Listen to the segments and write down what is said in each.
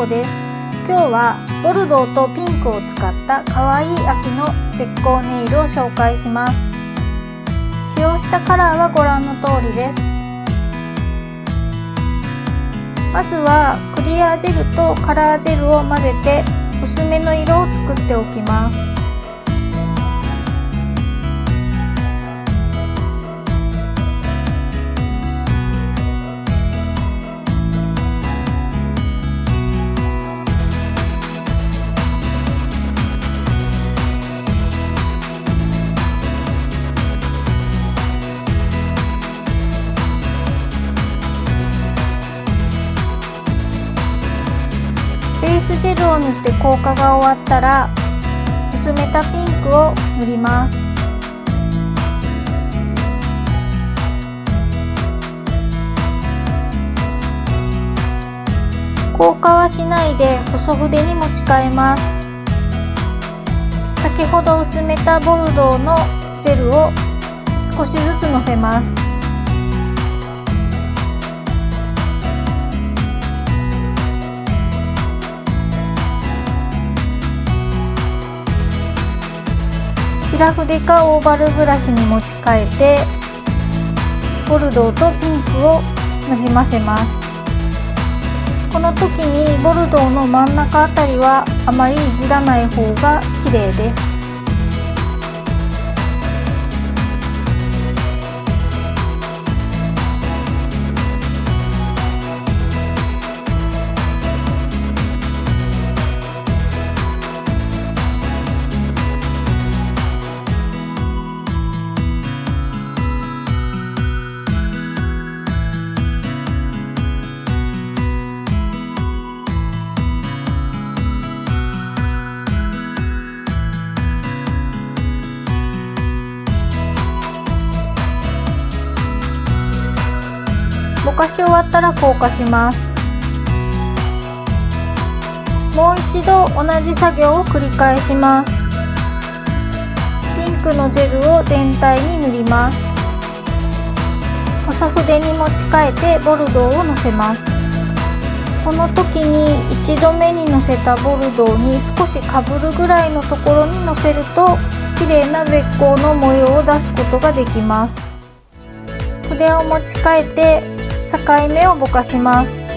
子です。今日はボルドーとピンクを使ったかわいい秋のべっ甲ネイルを紹介します。使用したカラーはご覧の通りです。まずはクリアジェルとカラージェルを混ぜて薄めの色を作っておきます。ベースジェルを塗って硬化が終わったら薄めたピンクを塗ります。硬化はしないで細筆に持ち替えます。先ほど薄めたボルドーのジェルを少しずつのせます。平筆かオーバルブラシに持ち替えてボルドーとピンクをなじませます。この時にボルドーの真ん中あたりはあまりいじらない方が綺麗です。ぼかし終わったら硬化します。もう一度同じ作業を繰り返します。ピンクのジェルを全体に塗ります。細筆に持ち替えてボルドーをのせます。この時に1度目にのせたボルドーに少しかぶるぐらいのところにのせると綺麗なべっ甲の模様を出すことができます。筆を持ち替えて境目をぼかします。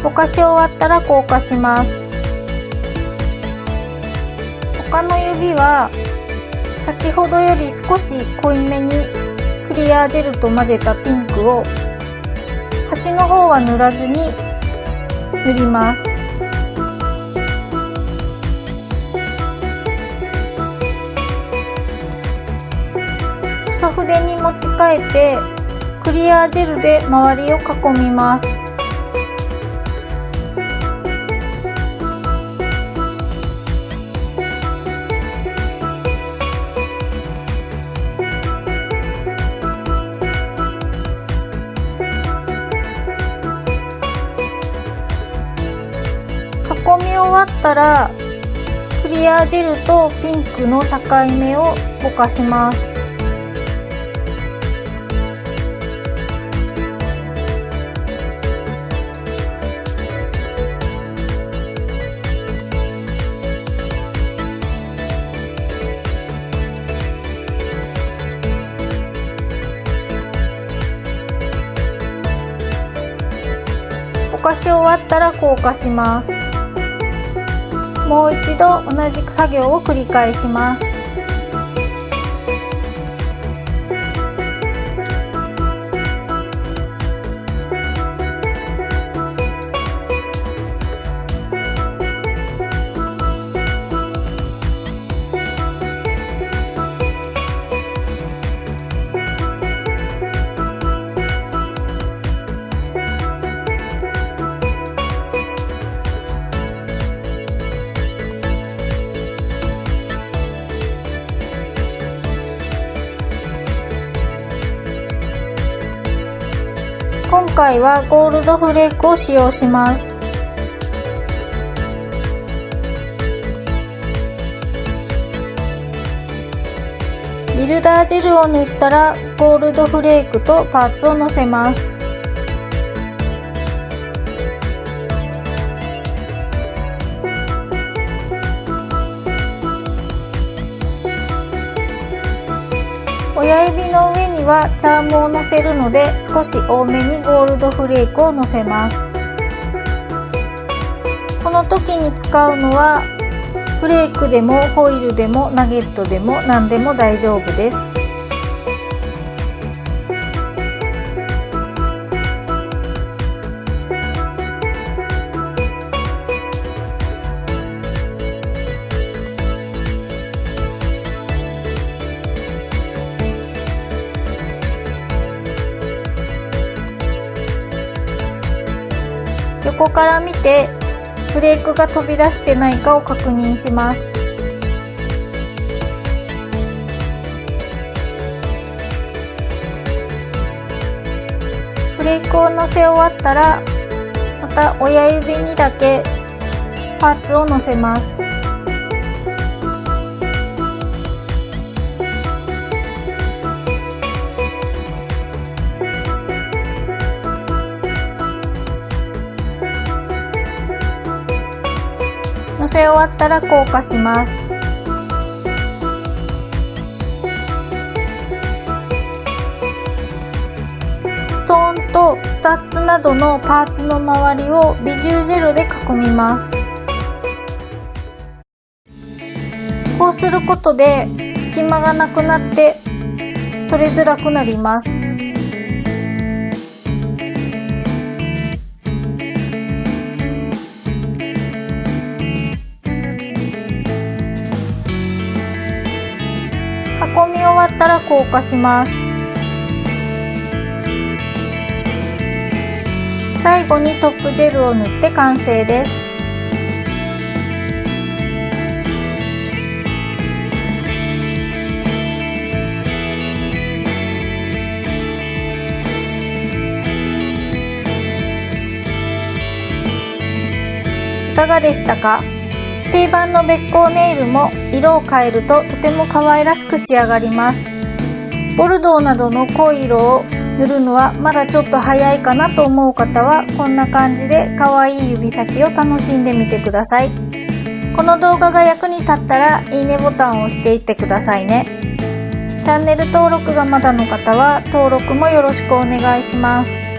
ぼかし終わったら硬化します。他の指は先ほどより少し濃いめにクリアジェルと混ぜたピンクを端の方は塗らずに塗ります。細筆に持ち替えてクリアジェルで周りを囲みます。囲み終わったらクリアジェルとピンクの境目をぼかします。ぼかし終わったら硬化します。もう一度同じ作業を繰り返します。今回はゴールドフレークを使用します。ルダージェルを塗ったらゴールドフレークとパーツをのせます。親指の上にはチャームをのせるので少し多めにゴールドフレークをのせます。この時に使うのはフレークでもホイルでもナゲットでも何でも大丈夫です。横から見てフレークが飛び出してないかを確認します。フレークをのせ終わったらまた親指にだけパーツをのせます。のせ終わったら硬化します。ストーンとスタッツなどのパーツの周りをビジュージェルで囲みます。こうすることで隙間がなくなって取れづらくなります。囲み終わったら硬化します。最後にトップジェルを塗って完成です。いかがでしたか？定番のべっ甲ネイルも色を変えるととても可愛らしく仕上がります。ボルドーなどの濃い色を塗るのはまだちょっと早いかなと思う方はこんな感じで可愛い指先を楽しんでみてください。この動画が役に立ったらいいねボタンを押していってくださいね。チャンネル登録がまだの方は登録もよろしくお願いします。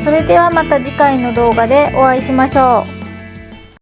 それではまた次回の動画でお会いしましょう。